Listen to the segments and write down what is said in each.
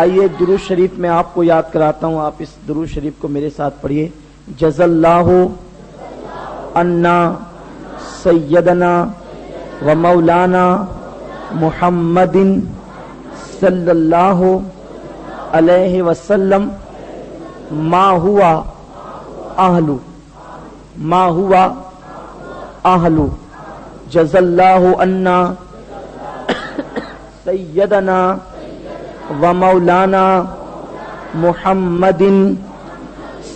آئیے ایک درود شریف میں آپ کو یاد کراتا ہوں، آپ اس درود شریف کو میرے ساتھ پڑھیے۔ جزا اللہ عنا سیدنا و مولانا محمد صلی اللہ علیہ وسلم ما ہوا اہلو جزا اللہ عنا سیدنا و مولانا محمد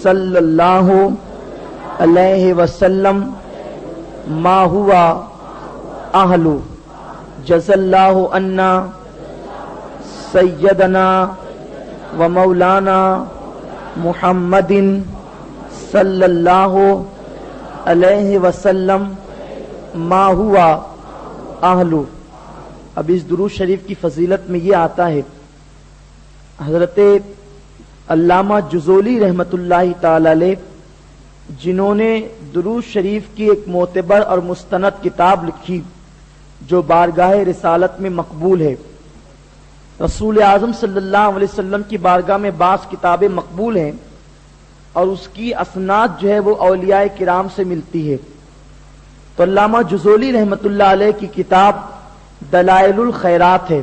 صلی اللہ علیہ وسلم ما ہوا اہلو جزا اللہ عنا سیدنا و مولانا محمد صلی اللہ علیہ وسلم ما ہوا اہلو۔ اب اس درود شریف کی فضیلت میں یہ آتا ہے، حضرت علامہ جزولی رحمت اللہ تعالی علیہ جنہوں نے درود شریف کی ایک معتبر اور مستند کتاب لکھی جو بارگاہ رسالت میں مقبول ہے۔ رسول اعظم صلی اللہ علیہ وسلم کی بارگاہ میں بعض کتابیں مقبول ہیں اور اس کی اسناد جو ہے وہ اولیاء کرام سے ملتی ہے، تو علامہ جزولی رحمت اللہ علیہ کی کتاب دلائل الخیرات ہے،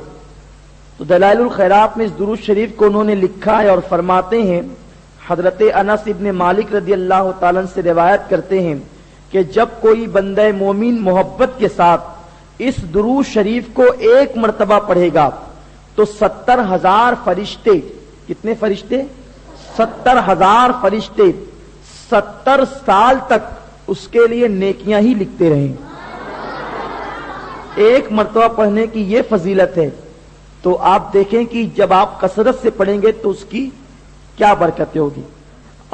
تو دلائل الخیرات میں اس درود شریف کو انہوں نے لکھا ہے اور فرماتے ہیں، حضرت انس ابن مالک رضی اللہ تعالیٰ عنہ سے روایت کرتے ہیں کہ جب کوئی بندہ مومن محبت کے ساتھ اس درود شریف کو ایک مرتبہ پڑھے گا تو 70,000 فرشتے، کتنے فرشتے؟ 70,000 فرشتے 70 سال تک اس کے لیے نیکیاں ہی لکھتے رہیں۔ ایک مرتبہ پڑھنے کی یہ فضیلت ہے، تو آپ دیکھیں کہ جب آپ کثرت سے پڑھیں گے تو اس کی کیا برکتیں ہوگی۔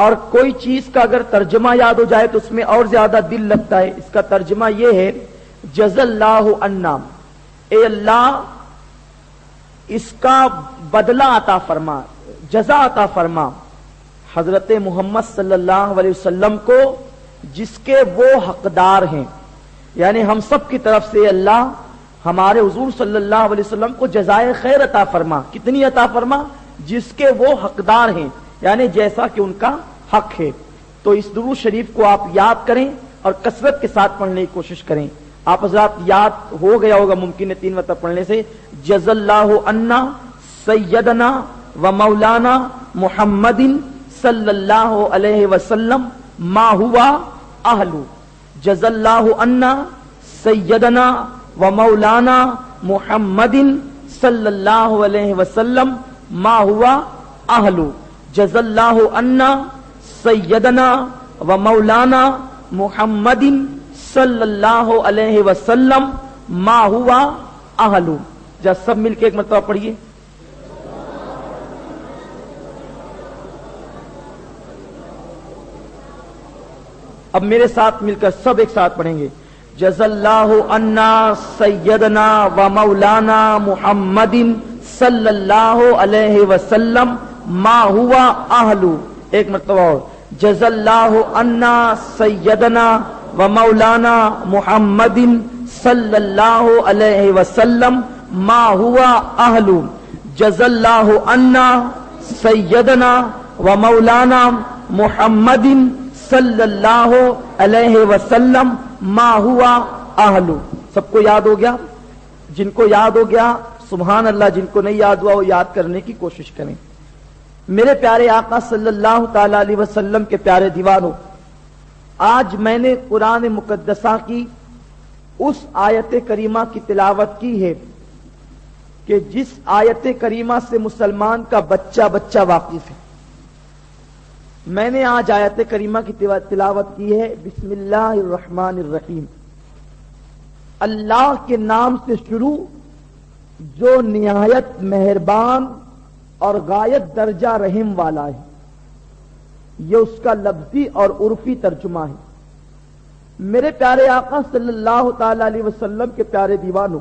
اور کوئی چیز کا اگر ترجمہ یاد ہو جائے تو اس میں اور زیادہ دل لگتا ہے۔ اس کا ترجمہ یہ ہے، جزا اللہ عنا، اے اللہ اس کا بدلہ عطا فرما، جزا عطا فرما حضرت محمد صلی اللہ علیہ وسلم کو جس کے وہ حقدار ہیں، یعنی ہم سب کی طرف سے اللہ ہمارے حضور صلی اللہ علیہ وسلم کو جزائے خیر عطا فرما۔ کتنی عطا فرما؟ جس کے وہ حقدار ہیں، یعنی جیسا کہ ان کا حق ہے۔ تو اس درود شریف کو آپ یاد کریں اور کثرت کے ساتھ پڑھنے کی کوشش کریں۔ آپ حضرات یاد ہو گیا ہوگا ممکن ہے 3 مرتبہ پڑھنے سے، جزا اللہ عنا سیدنا و مولانا محمد صلی اللہ علیہ وسلم ما ہوا اہلو جزا اللہ عنا سیدنا و مولانا محمد صلی اللہ علیہ وسلم ما ہوا اہلو جزا اللہ عنا سیدنا و مولانا محمد صلی اللہ علیہ وسلم ما ہوا اہلو۔ جب سب مل کے ایک مرتبہ پڑھیے۔ اب میرے ساتھ مل کر سب ایک ساتھ پڑھیں گے، جزا اللہ عنا سیدنا و مولانا محمد صلی اللہ علیہ وسلم ما ہوا اہلو۔ ایک مرتبہ اور، جزا اللہ عنا سیدنا و مولانا محمد صلی اللہ علیہ وسلم ما ہوا اہلو جزا اللہ عنا سیدنا و مولانا محمد صلی اللہ علیہ وسلم ما ہوا اہلو۔ سب کو یاد ہو گیا؟ جن کو یاد ہو گیا سبحان اللہ، جن کو نہیں یاد ہوا وہ یاد کرنے کی کوشش کریں۔ میرے پیارے آقا صلی اللہ تعالی علیہ وسلم کے پیارے دیوانوں، آج میں نے قرآن مقدسہ کی اس آیت کریمہ کی تلاوت کی ہے کہ جس آیت کریمہ سے مسلمان کا بچہ بچہ واقف ہے۔ میں نے آج آیت کریمہ کی تلاوت کی ہے، بسم اللہ الرحمن الرحیم، اللہ کے نام سے شروع جو نہایت مہربان اور غایت درجہ رحم والا ہے۔ یہ اس کا لفظی اور عرفی ترجمہ ہے۔ میرے پیارے آقا صلی اللہ تعالی علیہ وسلم کے پیارے دیوانوں،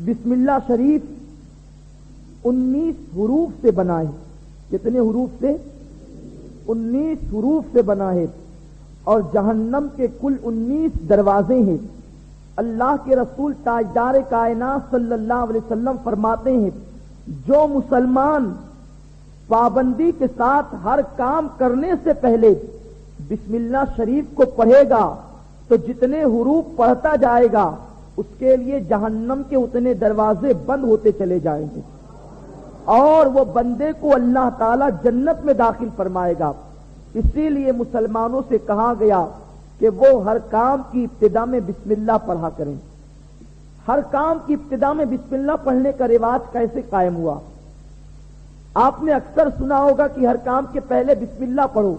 بسم اللہ شریف 19 حروف سے بنا ہے۔ کتنے حروف سے؟ 19 حروف سے بنا ہے، اور جہنم کے کل 19 دروازے ہیں۔ اللہ کے رسول تاجدار کائنات صلی اللہ علیہ وسلم فرماتے ہیں جو مسلمان پابندی کے ساتھ ہر کام کرنے سے پہلے بسم اللہ شریف کو پڑھے گا تو جتنے حروف پڑھتا جائے گا اس کے لیے جہنم کے اتنے دروازے بند ہوتے چلے جائیں گے اور وہ بندے کو اللہ تعالی جنت میں داخل فرمائے گا. اسی لیے مسلمانوں سے کہا گیا کہ وہ ہر کام کی ابتدا میں بسم اللہ پڑھا کریں. ہر کام کی ابتدا میں بسم اللہ پڑھنے کا رواج کیسے قائم ہوا؟ آپ نے اکثر سنا ہوگا کہ ہر کام کے پہلے بسم اللہ پڑھو،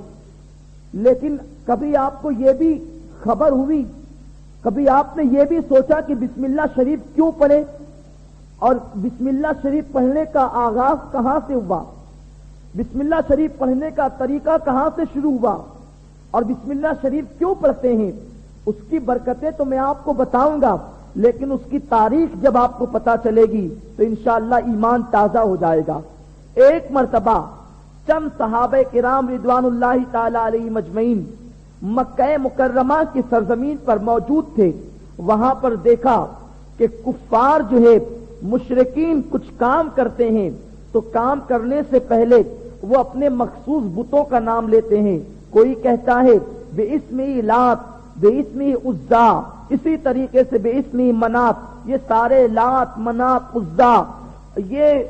لیکن کبھی آپ کو یہ بھی خبر ہوئی، کبھی آپ نے یہ بھی سوچا کہ بسم اللہ شریف کیوں پڑھے اور بسم اللہ شریف پڑھنے کا آغاز کہاں سے ہوا، بسم اللہ شریف پڑھنے کا طریقہ کہاں سے شروع ہوا اور بسم اللہ شریف کیوں پڑھتے ہیں؟ اس کی برکتیں تو میں آپ کو بتاؤں گا، لیکن اس کی تاریخ جب آپ کو پتا چلے گی تو انشاءاللہ ایمان تازہ ہو جائے گا. ایک مرتبہ چند صحابہ کرام رضوان اللہ تعالی علیہ مجمعین مکہ مکرمہ کی سرزمین پر موجود تھے. وہاں پر دیکھا کہ کفار جو ہے مشرکین کچھ کام کرتے ہیں تو کام کرنے سے پہلے وہ اپنے مخصوص بتوں کا نام لیتے ہیں. کوئی کہتا ہے بے اسمی لات، بے اسمی عزا، اسی طریقے سے بے اسمی منات. یہ سارے لات منات عزا یہ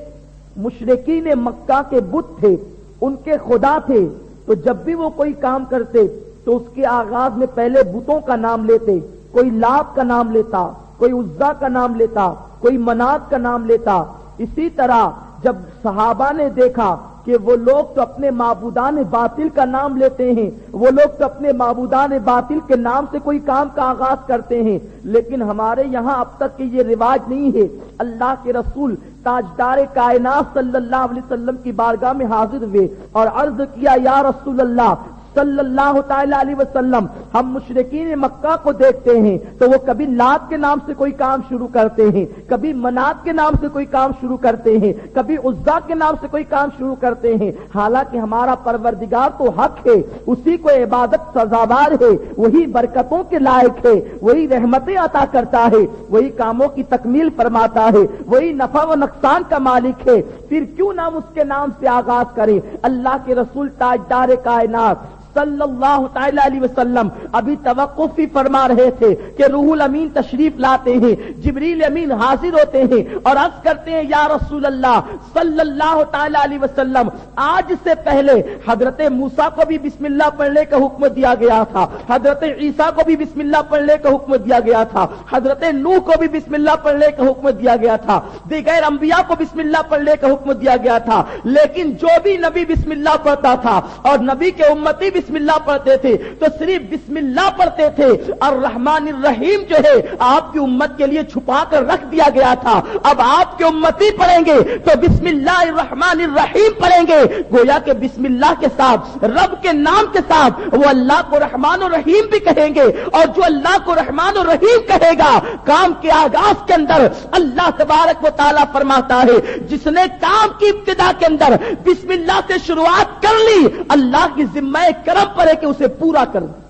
مشرکین مکہ کے بت تھے، ان کے خدا تھے. تو جب بھی وہ کوئی کام کرتے تو اس کے آغاز میں پہلے بتوں کا نام لیتے. کوئی لات کا نام لیتا، کوئی عزا کا نام لیتا، کوئی منات کا نام لیتا. اسی طرح جب صحابہ نے دیکھا کہ وہ لوگ تو اپنے معبودان باطل کا نام لیتے ہیں، وہ لوگ تو اپنے معبودان باطل کے نام سے کوئی کام کا آغاز کرتے ہیں، لیکن ہمارے یہاں اب تک کہ یہ رواج نہیں ہے. اللہ کے رسول تاجدار کائنات صلی اللہ علیہ وسلم کی بارگاہ میں حاضر ہوئے اور عرض کیا یا رسول اللہ صلی اللہ تعالی علیہ وسلم، ہم مشرکین مکہ کو دیکھتے ہیں تو وہ کبھی لات کے نام سے کوئی کام شروع کرتے ہیں، کبھی منات کے نام سے کوئی کام شروع کرتے ہیں، کبھی عزا کے نام سے کوئی کام شروع کرتے ہیں. حالانکہ ہمارا پروردگار تو حق ہے، اسی کو عبادت سزاوار ہے، وہی برکتوں کے لائق ہے، وہی رحمتیں عطا کرتا ہے، وہی کاموں کی تکمیل فرماتا ہے، وہی نفع و نقصان کا مالک ہے. پھر کیوں نہ اس کے نام سے آغاز کرے؟ اللہ کے رسول تاجدار کائنات صلی اللہ تعالی علیہ وسلم ابھی توقف ہی فرما رہے تھے کہ روح الامین تشریف لاتے ہیں، جبریل امین حاضر ہوتے ہیں اور عرض کرتے ہیں یا رسول اللہ صلی اللہ تعالی علیہ وسلم، آج سے پہلے حضرت موسیٰ کو بھی بسم اللہ پڑھنے کا حکم دیا گیا تھا، حضرت عیسیٰ کو بھی بسم اللہ پڑھنے کا حکم دیا گیا تھا، حضرت نوح کو بھی بسم اللہ پڑھنے کا حکم دیا گیا تھا، دیگر انبیاء کو بسم اللہ پڑھنے کا حکم دیا گیا تھا. لیکن جو بھی نبی بسم اللہ پڑھتا تھا اور نبی کے امتی بسم اللہ پڑھتے تھے تو صرف بسم اللہ پڑھتے تھے. الرحمن الرحیم جو ہے آپ کی امت کے لیے چھپا کر رکھ دیا گیا تھا. اب آپ کے امتی پڑھیں گے تو بسم اللہ الرحمن الرحیم پڑھیں گے، گویا کہ بسم اللہ کے ساتھ رب کے نام کے ساتھ وہ اللہ کو رحمان الرحیم بھی کہیں گے. اور جو اللہ کو رحمان الرحیم کہے گا کام کے آغاز کے اندر اللہ تبارک و تعالیٰ فرماتا ہے جس نے کام کی ابتدا کے اندر بسم اللہ سے شروعات کر لی اللہ کی ذمہ کرم پر ہے کہ اسے پورا کر دیں.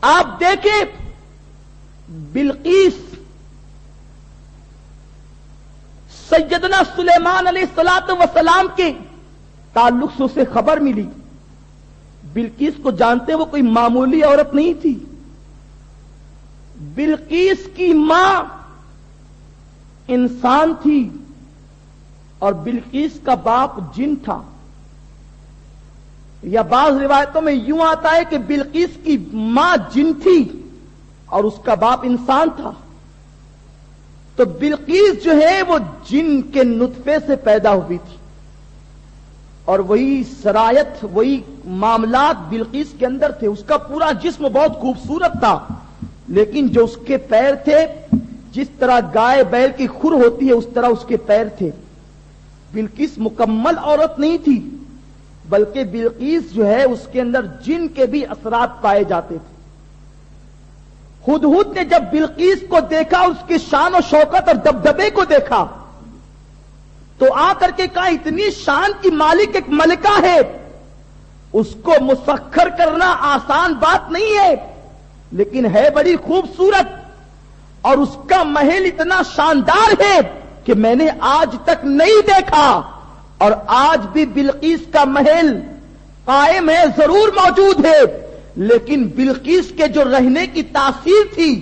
آپ دیکھیں بلقیس سیدنا سلیمان علیہ الصلوۃ والسلام کے تعلق سے اسے خبر ملی. بلقیس کو جانتے وہ کوئی معمولی عورت نہیں تھی. بلقیس کی ماں انسان تھی اور بلقیس کا باپ جن تھا. یا بعض روایتوں میں یوں آتا ہے کہ بلقیس کی ماں جن تھی اور اس کا باپ انسان تھا. تو بلقیس جو ہے وہ جن کے نطفے سے پیدا ہوئی تھی اور وہی سرایت وہی معاملات بلقیس کے اندر تھے. اس کا پورا جسم بہت خوبصورت تھا لیکن جو اس کے پیر تھے جس طرح گائے بیل کی کھر ہوتی ہے اس طرح اس کے پیر تھے. بلقیس مکمل عورت نہیں تھی بلکہ بلقیس جو ہے اس کے اندر جن کے بھی اثرات پائے جاتے تھے. ہدہد نے جب بلقیس کو دیکھا اس کی شان و شوکت اور دبدبے کو دیکھا تو آ کر کے کہا اتنی شان کی مالک ایک ملکہ ہے، اس کو مسخر کرنا آسان بات نہیں ہے لیکن ہے بڑی خوبصورت اور اس کا محل اتنا شاندار ہے کہ میں نے آج تک نہیں دیکھا، اور آج بھی بلقیس کا محل قائم ہے، ضرور موجود ہے، لیکن بلقیس کے جو رہنے کی تاثیر تھی،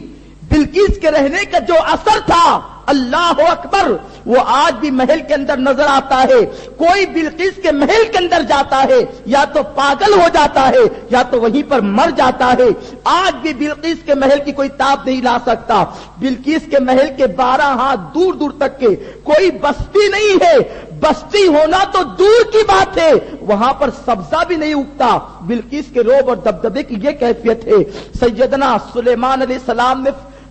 بلقیس کے رہنے کا جو اثر تھا، اللہ اکبر، وہ آج بھی محل کے اندر نظر آتا ہے۔ کوئی بلقیس کے محل کے اندر جاتا ہے یا تو پاگل ہو جاتا ہے یا تو وہیں پر مر جاتا ہے۔ آج بھی بلقیس کے محل کی کوئی تاب نہیں لا سکتا۔ بلقیس کے محل کے 12 ہاتھ دور دور تک کے کوئی بستی نہیں ہے، بستی ہونا تو دور کی بات ہے، وہاں پر سبزہ بھی نہیں اگتا۔ بلقیس کے روب اور دبدبے کی یہ کیفیت ہے۔ سیدنا سلیمان علیہ السلام نے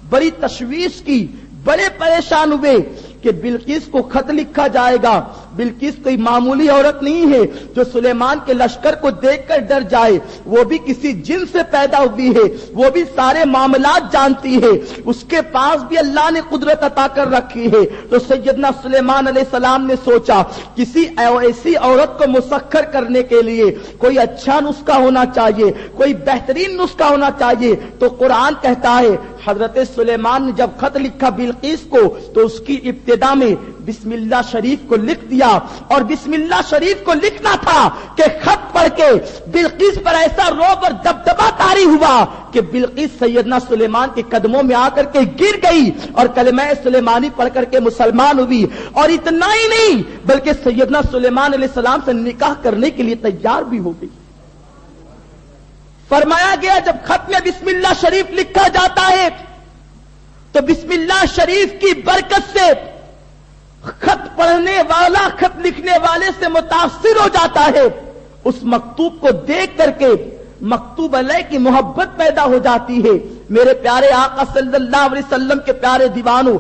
بڑی تشویش کی، بڑے پریشان ہوئے کہ بلقیس کو خط لکھا جائے گا۔ بلقیس کوئی معمولی عورت نہیں ہے جو سلیمان کے لشکر کو دیکھ کر ڈر جائے، وہ بھی کسی جن سے پیدا ہوئی ہے، وہ بھی سارے معاملات جانتی ہے، اس کے پاس بھی اللہ نے قدرت عطا کر رکھی ہے۔ تو سیدنا سلیمان علیہ السلام نے سوچا کسی ایسی عورت کو مسخر کرنے کے لیے کوئی اچھا نسخہ ہونا چاہیے، کوئی بہترین نسخہ ہونا چاہیے۔ تو قرآن کہتا ہے حضرت سلیمان نے جب خط لکھا بلقیس کو تو اس کی ابتدا میں بسم اللہ شریف کو لکھ دیا، اور بسم اللہ شریف کو لکھنا تھا کہ خط پڑھ کے بلقیس پر ایسا روب اور دبدبا طاری ہوا کہ بلقیس سیدنا سلیمان کے قدموں میں آ کر کے گر گئی اور کلمہ سلیمانی پڑھ کر کے مسلمان ہوئی، اور اتنا ہی نہیں بلکہ سیدنا سلیمان علیہ السلام سے نکاح کرنے کے لیے تیار بھی ہو گئی۔ فرمایا گیا جب خط میں بسم اللہ شریف لکھا جاتا ہے تو بسم اللہ شریف کی برکت سے خط پڑھنے والا خط لکھنے والے سے متاثر ہو جاتا ہے، اس مکتوب کو دیکھ کر کے مکتوب علیہ کی محبت پیدا ہو جاتی ہے۔ میرے پیارے آقا صلی اللہ علیہ وسلم کے پیارے دیوانوں،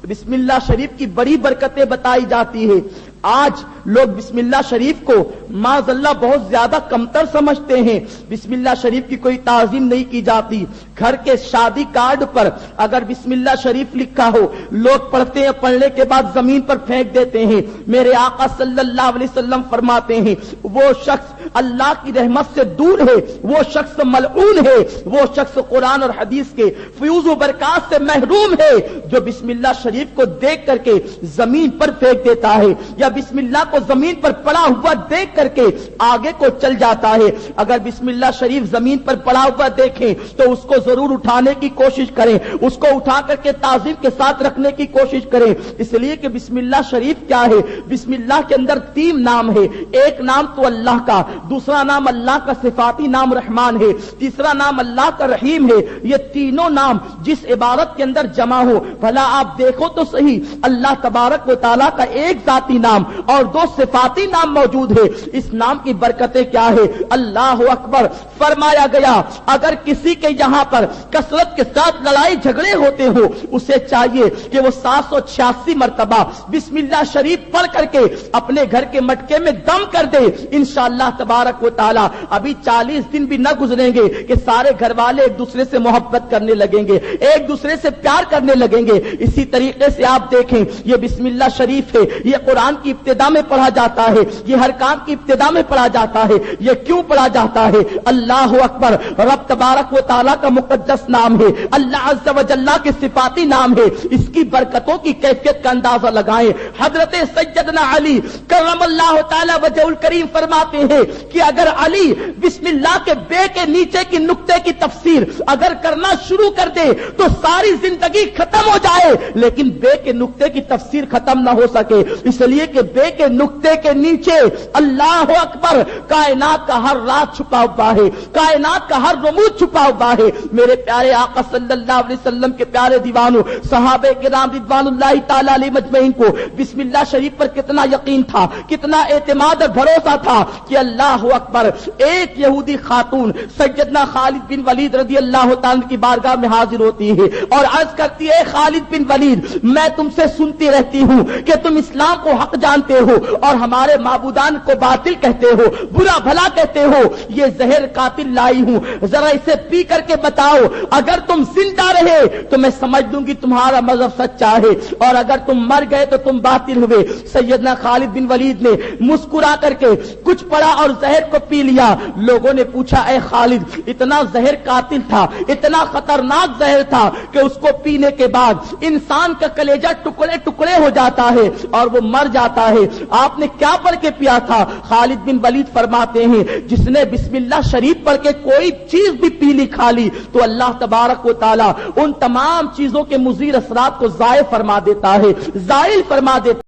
بسم اللہ شریف کی بڑی برکتیں بتائی جاتی ہے۔ آج لوگ بسم اللہ شریف کو معاذ اللہ بہت زیادہ کمتر سمجھتے ہیں، بسم اللہ شریف کی کوئی تعظیم نہیں کی جاتی۔ گھر کے شادی کارڈ پر اگر بسم اللہ شریف لکھا ہو لوگ پڑھتے ہیں، پڑھنے کے بعد زمین پر پھینک دیتے ہیں۔ میرے آقا صلی اللہ علیہ وسلم فرماتے ہیں وہ شخص اللہ کی رحمت سے دور ہے، وہ شخص ملعون ہے، وہ شخص قرآن اور حدیث کے فیوز و برکات سے محروم ہے جو بسم اللہ شریف کو دیکھ کر کے زمین پر پھینک دیتا ہے یا بسم اللہ کو زمین پر پڑا ہوا دیکھ کر کے آگے کو چل جاتا ہے۔ اگر بسم اللہ شریف زمین پر پڑا ہوا دیکھیں تو اس کو ضرور اٹھانے کی کوشش کریں، اس کو اٹھا کر کے تعظیم کے ساتھ رکھنے کی کوشش کریں، اس لیے کہ بسم اللہ شریف کیا ہے؟ بسم اللہ کے اندر 3 نام ہے، ایک نام تو اللہ کا، دوسرا نام اللہ کا صفاتی نام رحمان ہے، تیسرا نام اللہ کا رحیم ہے۔ یہ تینوں نام جس عبارت کے اندر جمع ہو، بھلا آپ دیکھو تو صحیح، اللہ تبارک و تعالیٰ کا ایک ذاتی نام اور 2 صفاتی نام موجود ہے۔ اس نام کی برکتیں کیا ہے؟ اللہ اکبر۔ فرمایا گیا اگر کسی کے یہاں پر کثرت کے ساتھ لڑائی جھگڑے ہوتے ہو، اسے چاہیے کہ وہ 786 مرتبہ بسم اللہ شریف پڑھ کر کے اپنے گھر کے مٹکے میں دم کر دے۔ انشاءاللہ تبارک و تعالی ابھی 40 دن بھی نہ گزریں گے کہ سارے گھر والے ایک دوسرے سے محبت کرنے لگیں گے، ایک دوسرے سے پیار کرنے لگیں گے۔ اسی طریقے سے آپ دیکھیں یہ بسم اللہ شریف ہے، یہ قرآن کی ابتدا میں پڑھا جاتا ہے، یہ ہر کام کی ابتدا میں پڑھا جاتا ہے۔ یہ کیوں پڑھا جاتا ہے؟ اللہ اکبر، رب تبارک و تعالیٰ کا مقدس نام ہے، اللہ عز و جل کے صفاتی نام ہے، اس کی برکتوں کی کیفیت کا اندازہ لگائیں۔ حضرت سیدنا علی کرم اللہ تعالی وجہ الکریم فرماتے ہیں کہ اگر علی بسم اللہ کے بے کے نیچے کی نقطے کی تفسیر اگر کرنا شروع کر دے تو ساری زندگی ختم ہو جائے، لیکن بے کے نقطے کی تفسیر ختم نہ ہو سکے، اس لیے کہ بے کے نقطے کے نیچے اللہ اکبر کائنات کا ہر راز چھپا ہوا ہے، کائنات کا ہر رموز چھپا ہوا ہے۔ میرے پیارے آقا صلی اللہ علیہ وسلم کے پیارے دیوانوں، صحابہ کرام رضوان اللہ تعالی علیہ مجمعین کو بسم اللہ شریف پر کتنا یقین تھا، کتنا اعتماد اور بھروسہ تھا کہ اللہ اکبر ایک یہودی خاتون سیدنا خالد بن ولید رضی اللہ تعالی کی بارگاہ میں حاضر ہوتی ہے اور عرض کرتی ہے خالد بن ولید میں تم سے سنتی رہتی ہوں کہ تم اسلام کو حق جانتے ہو اور ہمارے معبودان کو باطل کہتے ہو، برا بھلا کہتے ہو، یہ زہر قاتل لائی ہوں، ذرا اسے پی کر کے بتاؤ، اگر تم زندہ رہے تو میں سمجھ لوں گی تمہارا مذہب سچا ہے، اور اگر تم مر گئے تو تم باطل ہوئے۔ سیدنا خالد بن ولید نے مسکرا کر کے کچھ پڑھا اور زہر کو پی لیا. لوگوں نے پوچھا اے خالد اتنا زہر قاتل تھا, اتنا خطرناک زہر تھا کہ اس کو پینے کے بعد انسان کا کلیجہ ٹکڑے ٹکڑے ہو جاتا ہے اور وہ مر جاتا ہے, آپ نے کیا پڑھ کے پیا تھا؟ خالد بن ولید فرماتے ہیں جس نے بسم اللہ شریف پڑھ کے کوئی چیز بھی پی لی کھا لی تو اللہ تبارک و تعالی ان تمام چیزوں کے مضر اثرات کو زائل فرما دیتا ہے, زائل فرما دیتا